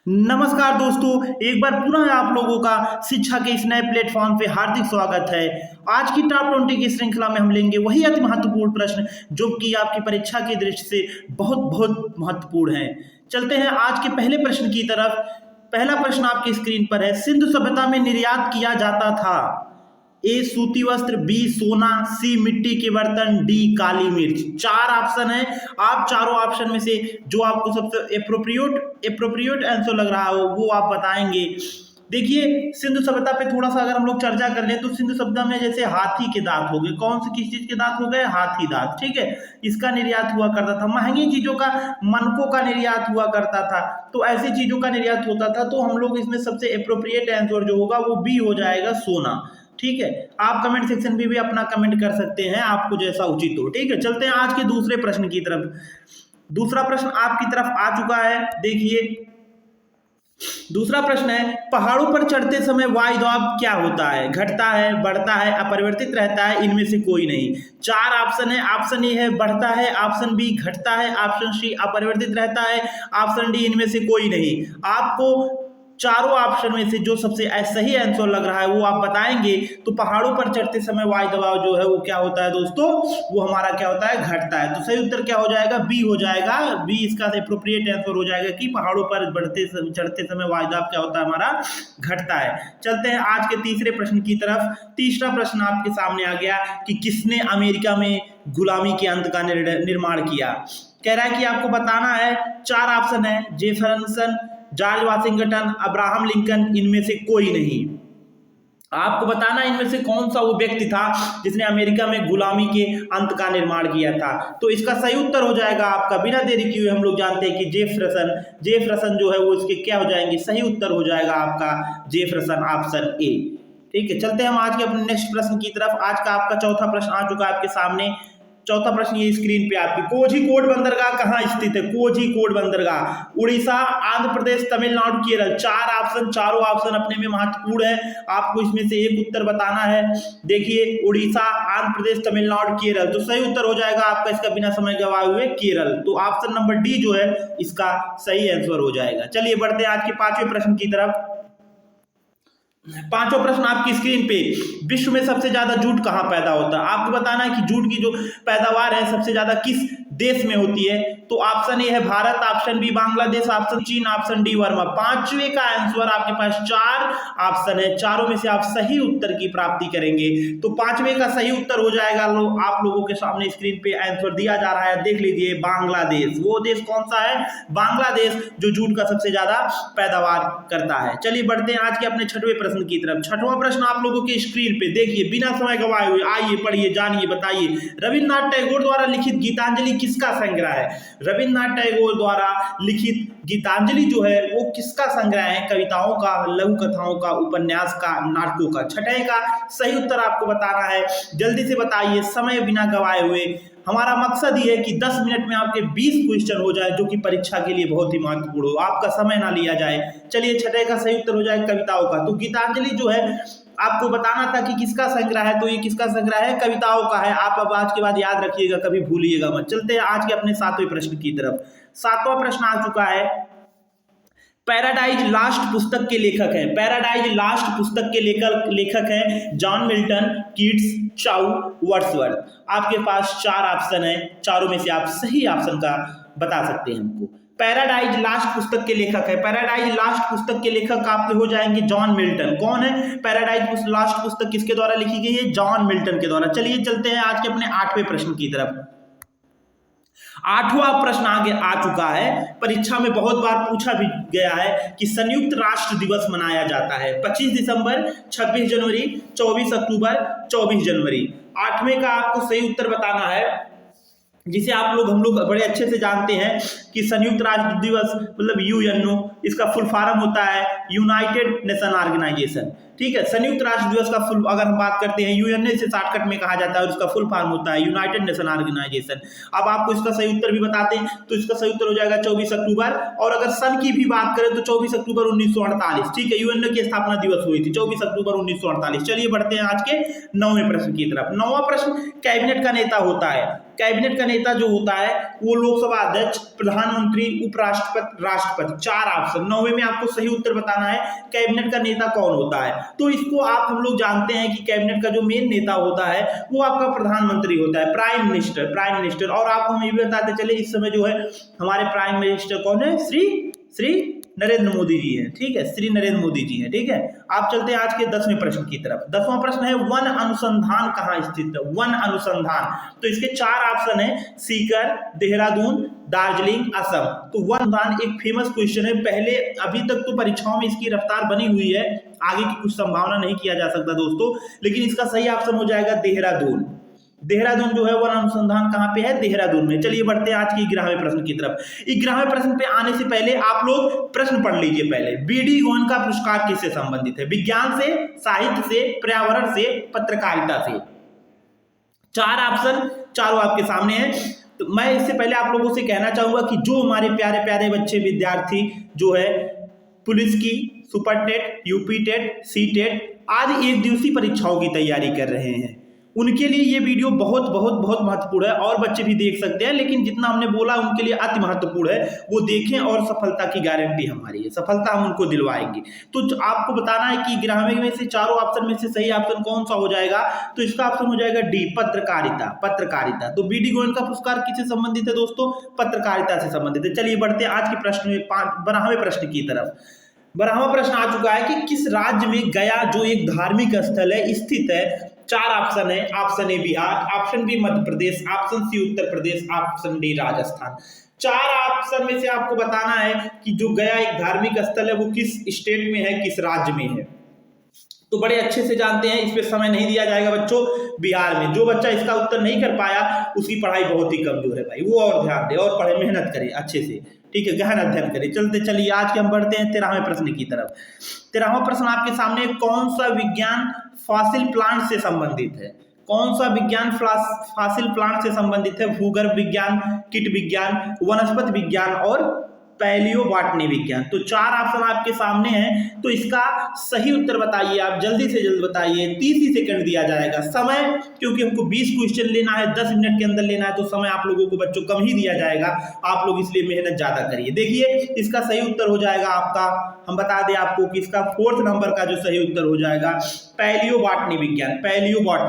नमस्कार दोस्तों, एक बार पुनः आप लोगों का शिक्षा के इस नए प्लेटफॉर्म पे हार्दिक स्वागत है। आज की टॉप 20 की श्रृंखला में हम लेंगे वही अति महत्वपूर्ण प्रश्न जो कि आपकी परीक्षा की दृष्टि से बहुत बहुत महत्वपूर्ण है। चलते हैं आज के पहले प्रश्न की तरफ। पहला प्रश्न आपकी स्क्रीन पर है। सिंधु सभ्यता में निर्यात किया जाता था ए सूती वस्त्र, बी सोना, सी मिट्टी के बर्तन, डी काली मिर्च। चार ऑप्शन है। आप चारों ऑप्शन में से जो आपको सबसे एप्रोप्रिएट आंसर लग रहा हो वो आप बताएंगे। देखिए, सिंधु सभ्यता पे थोड़ा सा अगर हम लोग चर्चा कर लें तो सिंधु सभ्यता में जैसे हाथी के दांत हो गए। कौन से किस चीज के दांत हो गए? हाथी दांत। ठीक है, इसका निर्यात हुआ करता था। महंगी चीजों का, मनकों का निर्यात हुआ करता था। तो ऐसी चीजों का निर्यात होता था। तो हम लोग इसमें सबसे एप्रोप्रिएट आंसर जो होगा वो बी हो जाएगा, सोना। ठीक है, आप कमेंट सेक्शन में भी अपना कमेंट कर सकते हैं, आपको जैसा उचित हो। ठीक है, चलते हैं आज के दूसरे प्रश्न की तरफ। दूसरा प्रश्न आपकी तरफ आ चुका है। देखिए, दूसरा प्रश्न है, पहाड़ों पर चढ़ते समय वायु दबाव क्या होता है? घटता है, बढ़ता है, अपरिवर्तित रहता है, इनमें से कोई नहीं। चार ऑप्शन है। ऑप्शन ए है बढ़ता है, ऑप्शन बी घटता है, ऑप्शन सी अपरिवर्तित रहता है, ऑप्शन डी इनमें से कोई नहीं। आपको चारों ऑप्शन में से जो सबसे सही आंसर लग रहा है वो आप बताएंगे। तो पहाड़ों पर चढ़ते समय वायु दबाव जो है वो क्या होता है दोस्तों? वो हमारा क्या होता है? घटता है। तो सही उत्तर क्या हो जाएगा? बी हो जाएगा। बी इसका एप्रोप्रिएट आंसर हो जाएगा कि पहाड़ों पर चढ़ते समय वायु दबाव क्या होता है? हमारा घटता है। चलते हैं आज के तीसरे प्रश्न की तरफ। तीसरा प्रश्न आपके सामने आ गया कि किसने अमेरिका में गुलामी के अंत का निर्माण किया। कह रहा है कि आपको बताना है। चार ऑप्शन है। Jefferson, George Washington, Abraham Lincoln, इनमें से कोई नहीं। आपको बताना इनमें से कौन सा वो व्यक्ति था जिसने अमेरिका में गुलामी के अंत का निर्माण किया था। तो इसका सही उत्तर हो जाएगा आपका, बिना देरी किए हम लोग जानते हैं कि जेफरसन जो है वो इसके क्या हो जाएंगे? सही उत्तर हो जाएगा आपका जेफरसन, ऑप्शन ए। ठीक है, चलते हैं हम आज के अपने नेक्स्ट प्रश्न की तरफ। आज का आपका चौथा प्रश्न आ चुका है आपके सामने। चौथा प्रश्न ये स्क्रीन पे आपकी, कोझिकोड बंदरगाह कहाँ स्थित है? कोझिकोड बंदरगाह उड़ीसा, आंध्र प्रदेश, तमिलनाडु, केरल। चार ऑप्शन, चारों ऑप्शन अपने में महत्वपूर्ण है। आपको इसमें से एक उत्तर बताना है। देखिए, उड़ीसा, आंध्र प्रदेश, तमिलनाडु, केरल। तो सही उत्तर हो जाएगा आपका इसका, बिना समय गवाए हुए, केरल। तो ऑप्शन नंबर डी जो है इसका सही आंसर हो जाएगा। चलिए बढ़ते हैं आज के पांचवें प्रश्न की तरफ। पांचों प्रश्न आपकी स्क्रीन पे। विश्व में सबसे ज्यादा जूट कहाँ पैदा होता है? आपको बताना है कि जूट की जो पैदावार है सबसे ज्यादा किस देश में होती है। तो ऑप्शन ए है Bharat, option B Bangladesh, option चीन, ऑप्शन डी वर्मा। पांचवें का आंसर आपके पास चार ऑप्शन है, चारों में से आप सही उत्तर की प्राप्ति करेंगे। तो पांचवें का सही उत्तर हो जाएगा। आप लोगों के सामने स्क्रीन पे आंसर दिया जा रहा है, देख लीजिए, बांग्लादेश। वो देश कौन सा है? बांग्लादेश, जो जूट का सबसे ज्यादा पैदावार करता है। चलिए बढ़ते हैं आज के अपने छठवें प्रश्न की तरफ। छठवां प्रश्न आप लोगों के स्क्रीन पे देखिए, बिना समय गवाए हुए आइए पढ़िए, जानिए, बताइए। रविन्द्रनाथ टैगोर द्वारा लिखित गीतांजलि किसका संग्रह है? रविन्द्रनाथ टैगोर द्वारा लिखित गीतांजलि जो है वो किसका संग्रह है? कविताओं का, लघु कथाओं का, उपन्यास का, नाटकों का। छठे का सही उत्तर आपको बताना है। जल्दी से बताइए, समय बिना गवाए हुए। हमारा मकसद ये है कि 10 मिनट में आपके 20 क्वेश्चन हो जाए, जो कि परीक्षा के लिए बहुत ही महत्वपूर्ण हो, आपका समय ना लिया जाए। चलिए, छठे का सही उत्तर हो जाए कविताओं का। तो गीतांजलि जो है आपको बताना था कि किसका संग्रह है। तो ये किसका संग्रह है? कविताओं का है। आप अब आज के बाद याद रखिएगा, कभी भूलिएगा मत। चलते हैं आज के अपने सातवें प्रश्न की तरफ। सातवां प्रश्न आ चुका है। पैराडाइज लास्ट पुस्तक के लेखक हैं। पैराडाइज लास्ट पुस्तक के लेखक हैं जॉन मिल्टन, कीट्स, चाउ, वर्ड्सवर्थ। आपके पास चार ऑप्शन है, चारों में से आप सही ऑप्शन का बता सकते हैं हमको। पैराडाइज लास्ट पुस्तक के लेखक है। पैराडाइज लास्ट पुस्तक के लेखक आपके हो जाएंगे जॉन मिल्टन। कौन है? पैराडाइज लास्ट पुस्तक किसके द्वारा लिखी गई है? जॉन मिल्टन के द्वारा। चलिए चलते हैं आज के अपने आठवें प्रश्न की तरफ। आठवां प्रश्न आगे आ चुका है। परीक्षा में बहुत बार पूछा भी गया है कि संयुक्त राष्ट्र दिवस मनाया जाता है 25 दिसंबर, 26 जनवरी, 24 अक्टूबर, 24 जनवरी। आठवें का आपको सही उत्तर बताना है, जिसे हम लोग बड़े अच्छे से जानते हैं कि संयुक्त राष्ट्र दिवस मतलब यूएनओ, इसका फुल फॉर्म होता है यूनाइटेड नेशन ऑर्गेनाइजेशन। ठीक है, संयुक्त राष्ट्र दिवस का फुल अगर हम बात करते हैं, यूएनए से शॉर्टकट में कहा जाता है और इसका फुल फॉर्म होता है यूनाइटेड नेशन ऑर्गेनाइजेशन। अब आपको इसका सही उत्तर भी बताते हैं, तो इसका सही उत्तर हो जाएगा 24 अक्टूबर। और अगर सन की भी बात करें तो 24 अक्टूबर 1948। ठीक है, यूएनए की स्थापना दिवस हुई थी 24 अक्टूबर 1948। चलिए बढ़ते हैं आज के नौवें प्रश्न की तरफ। नौवां प्रश्न, कैबिनेट का नेता होता है। कैबिनेट का नेता जो होता है वो लोकसभा अध्यक्ष, प्रधानमंत्री, उपराष्ट्रपति, राष्ट्रपति। 4 ऑप्शन। 9वें में आपको सही उत्तर बताना है कैबिनेट का नेता कौन होता है। तो इसको आप हम लोग जानते हैं कि कैबिनेट का जो मेन नेता होता है वो आपका प्रधानमंत्री होता है, प्राइम मिनिस्टर। और आपको हम ये भी बताते चले इस समय जो है हमारे प्राइम मिनिस्टर कौन है, श्री नरेंद्र मोदी जी है। ठीक है, श्री नरेंद्र मोदी जी है। ठीक है, आप चलते हैं आज के 10वें प्रश्न की तरफ। 10वां प्रश्न है वन अनुसंधान कहाँ स्थित है? वन अनुसंधान, तो इसके 4 ऑप्शन है, सीकर, देहरादून, दार्जिलिंग, असम। तो वन अनुसंधान एक फेमस क्वेश्चन है, पहले अभी तक तो परीक्षाओं में इसकी रफ्तार बनी हुई है, आगे की कुछ संभावना नहीं किया जा सकता दोस्तों, लेकिन इसका सही ऑप्शन हो जाएगा देहरादून। देहरादून जो है वन अनुसंधान कहाँ पे है? देहरादून में। चलिए बढ़ते हैं आज के 11वें प्रश्न की तरफ। 11वें प्रश्न पे आने से पहले आप लोग प्रश्न पढ़ लीजिए पहले। बीडी गोयनका पुरस्कार किससे संबंधित है? विज्ञान से, साहित्य से, पर्यावरण से, पत्रकारिता से। 4 ऑप्शन, चारों आपके सामने है। तो मैं इससे पहले आप लोगों से कहना चाहूंगा कि जो हमारे प्यारे प्यारे बच्चे विद्यार्थी जो है पुलिस की, super TET, UP TET, CTET आदि 1 दिवसीय परीक्षाओं की तैयारी कर रहे हैं, उनके लिए ये वीडियो बहुत बहुत बहुत महत्वपूर्ण है। और बच्चे भी देख सकते हैं, लेकिन जितना हमने बोला उनके लिए अति महत्वपूर्ण है, वो देखें और सफलता की गारंटी हमारी है, सफलता हम उनको दिलवाएंगे। तो आपको बताना है कि 11वें में से चारों ऑप्शन में से सही ऑप्शन कौन सा हो जाएगा? तो इसका ऑप्शन हो जाएगा डी, पत्रकारिता। तो बीडी गोयनका पुरस्कार किससे संबंधित है दोस्तों? पत्रकारिता से संबंधित है। चलिए बढ़ते हैं आज के प्रश्न में 12वें प्रश्न की तरफ। 12वां प्रश्न आ चुका है कि किस राज्य में गया जो एक धार्मिक स्थल है स्थित है? 4 ऑप्शन है। Option A Bihar, option B Madhya Pradesh, option C Uttar Pradesh, option D Rajasthan. 4 option में से आपको बताना है कि जो गया एक धार्मिक स्थल है वो किस स्टेट में है, किस राज्य में है। तो बड़े अच्छे से जानते हैं, इस पे समय नहीं दिया जाएगा बच्चों। बिहार में। जो बच्चा इसका उत्तर नहीं कर पाया उसकी पढ़ाई बहुत ही कमजोर है भाई, वो और ध्यान दे और पढ़े, मेहनत करे अच्छे से। ठीक है, गहन अध्ययन करें। चलिए आज के हम बढ़ते हैं 13वें प्रश्न की तरफ। 13वां प्रश्न आपके सामने, कौन सा विज्ञान फॉसिल प्लांट से संबंधित है? कौन सा विज्ञान फॉसिल प्लांट से संबंधित है? भूगर्भ विज्ञान, कीट विज्ञान, वनस्पति विज्ञान और पैलियो बॉटनी विज्ञान। तो 4 ऑप्शन आपके सामने हैं, तो इसका सही उत्तर बताइए आप, जल्दी से जल्द बताइए। 30 ही सेकंड दिया जाएगा समय, क्योंकि हमको 20 क्वेश्चन लेना है, 10 मिनट के अंदर लेना है, तो समय आप लोगों को बच्चों कम ही दिया जाएगा। आप लोग इसलिए मेहनत ज्यादा करिए। देखिए इसका सही उत्तर हो जाएगा आपका, हम बता दें आपको कि इसका 4th नंबर का जो सही उत्तर हो जाएगा पैलियो बॉटनी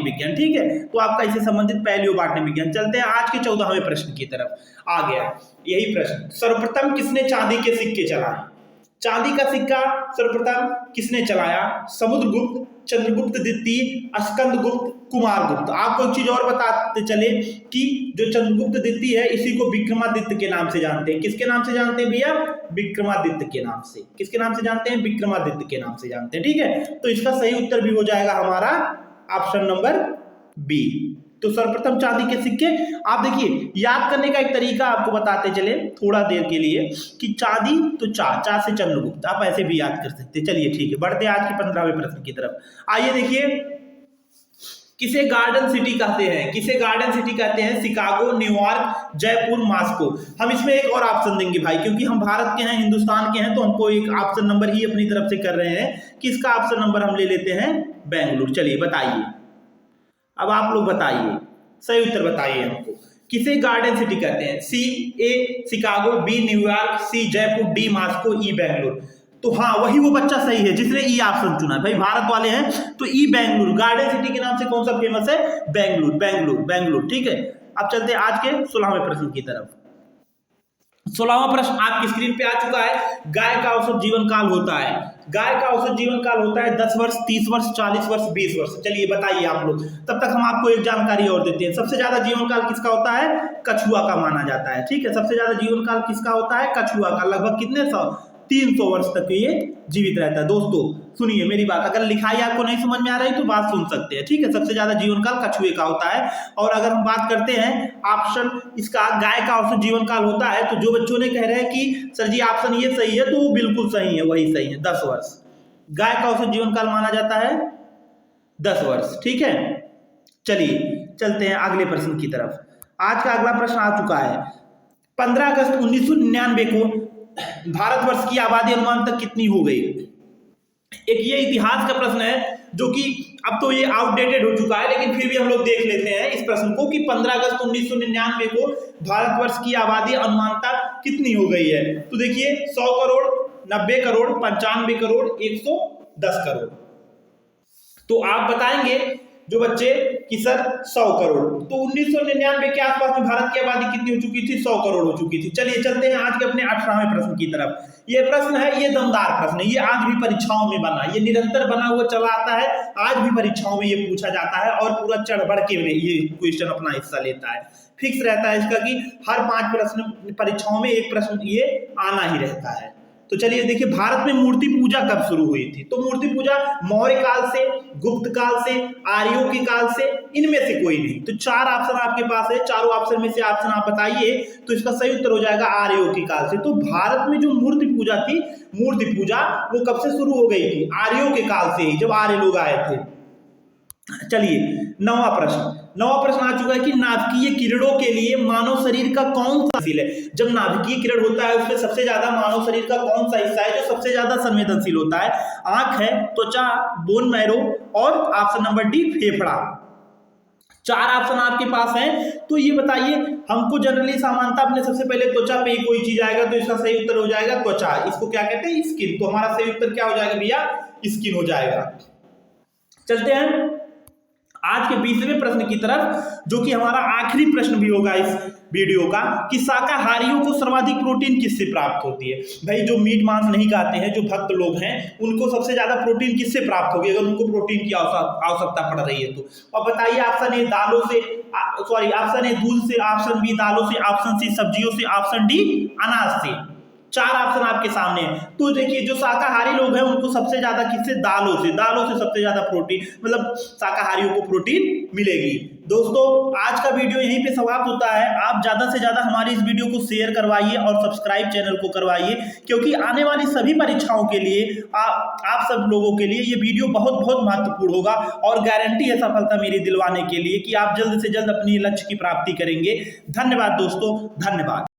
विज्ञान। ठीक है, तो आपका इससे संबंधित पैलियो बॉटनी विज्ञान। चलते हैं आज के 14वें प्रश्न की तरफ। आ गया यही प्रश्न, सर्वप्रथम किसने चांदी के सिक्के चलाए? चांदी का सिक्का सर्वप्रथम किसने चलाया? समुद्रगुप्त, चंद्रगुप्त द्वितीय, स्कंदगुप्त, कुमारगुप्त। आपको एक चीज और बताते चले कि जो चंद्रगुप्त द्वितीय है इसी को विक्रमादित्य के नाम से जानते हैं। किसके नाम से जानते हैं भैया? विक्रमादित्य के नाम से। किसके नाम से जानते हैं? विक्रमादित्य के नाम से जानते हैं। ठीक है, तो इसका सही उत्तर भी हो जाएगा हमारा ऑप्शन नंबर बी। तो सर्वप्रथम चांदी के सिक्के, आप देखिए याद करने का एक तरीका आपको बताते चले थोड़ा देर के लिए कि चांदी तो चा से चंद्रगुप्त, आप ऐसे भी याद कर सकते। चलिए ठीक है, बढ़ते आज के 15वें प्रश्न की तरफ। आइए देखिए, किसे गार्डन सिटी कहते हैं? किसे गार्डन सिटी कहते हैं? Chicago, New York, Jaipur, Moscow. हम इसमें एक और ऑप्शन देंगे भाई, क्योंकि हम भारत के हैं, हिंदुस्तान के हैं, तो हमको एक ऑप्शन नंबर ही अपनी तरफ से कर रहे हैं कि इसका ऑप्शन नंबर हम ले लेते हैं बेंगलुरु। चलिए बताइए, अब आप लोग बताइए, सही उत्तर बताइए हमको, किसे गार्डन सिटी कहते हैं? सी ए शिकागो, बी न्यूयॉर्क, सी जयपुर, डी मॉस्को, ई बेंगलुरु। तो हाँ, वही वो बच्चा सही है जिसने ई ऑप्शन चुना है भाई, भारत वाले हैं तो ई बेंगलुरु। गार्डन सिटी के नाम से कौन सा फेमस है? बेंगलुरु। ठीक है, अब चलते हैं आज के 16वें प्रश्न की तरफ। 16वां प्रश्न आपकी स्क्रीन पे आ चुका है। गाय का औसत जीवन काल होता है? गाय का औसत जीवन काल होता है 10 वर्ष, 30 वर्ष, 40 वर्ष, 20 वर्ष। चलिए बताइए आप लोग, तब तक हम आपको एक जानकारी और देते हैं। सबसे ज्यादा जीवन काल किसका होता है? कछुआ का माना जाता है। ठीक है, सबसे ज्यादा जीवन काल किसका होता है? कछुआ का। लगभग कितने 300 वर्ष तक ये जीवित रहता है। दोस्तों सुनिए मेरी बात, अगर लिखाई आपको नहीं समझ में आ रही तो बात सुन सकते हैं। ठीक है, सबसे ज्यादा जीवन काल कछुए का होता है। और अगर हम बात करते हैं ऑप्शन इसका गाय का औसत जीवन काल होता है, तो जो बच्चों ने कह रहे हैं कि सर जी ऑप्शन ये सही है, तो वो बिल्कुल सही है, वही सही है, 10 वर्ष। गाय का औसत जीवन काल माना जाता है 10 वर्ष। ठीक है, चलिए चलते हैं अगले प्रश्न की तरफ। आज का अगला प्रश्न आ चुका है। 15 अगस्त 1999 को भारतवर्ष की आबादी अनुमान तक कितनी हो गई? एक ये इतिहास का प्रश्न है जो कि अब तो ये आउटडेटेड हो चुका है, लेकिन फिर भी हम लोग देख लेते हैं इस प्रश्न को कि 15 अगस्त 1999 को भारतवर्ष की आबादी अनुमानतः कितनी हो गई है। तो देखिए 100 करोड़, 90 करोड़, 95 करोड़, 110 करोड़। तो आप बताएंगे जो बच्चे कि सर 100 करोड़। तो 1999 के आसपास में भारत की आबादी कितनी हो चुकी थी? 100 करोड़ हो चुकी थी। चलिए चलते हैं आज के अपने 18वें प्रश्न की तरफ। ये प्रश्न है, ये दमदार प्रश्न है, ये आज भी परीक्षाओं में बना, ये निरंतर बना हुआ चला आता है, आज भी परीक्षाओं में ये पूछा जाता है और पूरा चढ़ बढ़ के ये क्वेश्चन अपना हिस्सा लेता है। फिक्स रहता है इसका कि हर 5 प्रश्न परीक्षाओं में एक प्रश्न ये आना ही रहता है। तो चलिए देखिए, भारत में मूर्ति पूजा कब शुरू हुई थी? तो मूर्ति पूजा मौर्य काल से, गुप्त काल से, आर्यों के काल से, इनमें से कोई नहीं। तो 4 ऑप्शन आपके पास है, चारों ऑप्शन में से ऑप्शन आप बताइए, तो इसका सही उत्तर हो जाएगा आर्यों के काल से। तो भारत में जो मूर्ति पूजा थी, मूर्ति पूजा वो कब से शुरू हो गई थी? आर्यों के काल से ही, जब आर्य लोग आए थे। चलिए 9वां प्रश्न आ चुका है कि नाभिकीय किरणों के लिए मानव शरीर का कौन सा संवेदनशील है? जब नाभिकीय किरण होता है उसमें सबसे ज्यादा मानव शरीर का कौन सा हिस्सा है जो सबसे ज्यादा संवेदनशील होता है? आंख है, त्वचा, बोन मैरो और ऑप्शन नंबर डी फेफड़ा। 4 ऑप्शन आपके पास हैं, तो ये बताइए हमको जनरली सामान्यतः अपने सबसे पहले त्वचा पे ही कोई चीज आएगा, तो इसका सही उत्तर हो जाएगा त्वचा। इसको क्या कहते हैं? स्किन। तो हमारा सही उत्तर क्या हो जाएगा भैया? स्किन हो जाएगा। चलते हैं आज के 20वें प्रश्न की तरफ, जो कि हमारा आखिरी प्रश्न भी होगा इस वीडियो का, कि शाकाहारियों को सर्वाधिक प्रोटीन किससे प्राप्त होती है? भाई जो मीट मांस नहीं खाते हैं, जो भक्त लोग हैं, उनको सबसे ज्यादा प्रोटीन किससे प्राप्त होगी अगर उनको प्रोटीन की आवश्यकता पड़ रही है तो? और बताइए, ऑप्शन ए दालों से, सॉरी ऑप्शन ए दूध से, ऑप्शन बी दालों से, ऑप्शन सी सब्जियों से, ऑप्शन डी अनाज से। 4 ऑप्शन आपके सामने हैं। तो देखिए जो शाकाहारी लोग हैं उनको सबसे ज्यादा किससे? दालों से सबसे ज्यादा प्रोटीन, मतलब शाकाहारियों को प्रोटीन मिलेगी। दोस्तों आज का वीडियो यहीं पे समाप्त होता है। आप ज्यादा से ज्यादा हमारी इस वीडियो को शेयर करवाइए और सब्सक्राइब चैनल को करवाइए, क्योंकि आने वाली सभी परीक्षाओं के लिए आप सब लोगों के लिए ये वीडियो बहुत बहुत महत्वपूर्ण होगा और गारंटी है सफलता मेरी दिलवाने के लिए कि आप जल्द से जल्द अपनी लक्ष्य की प्राप्ति करेंगे। धन्यवाद दोस्तों, धन्यवाद।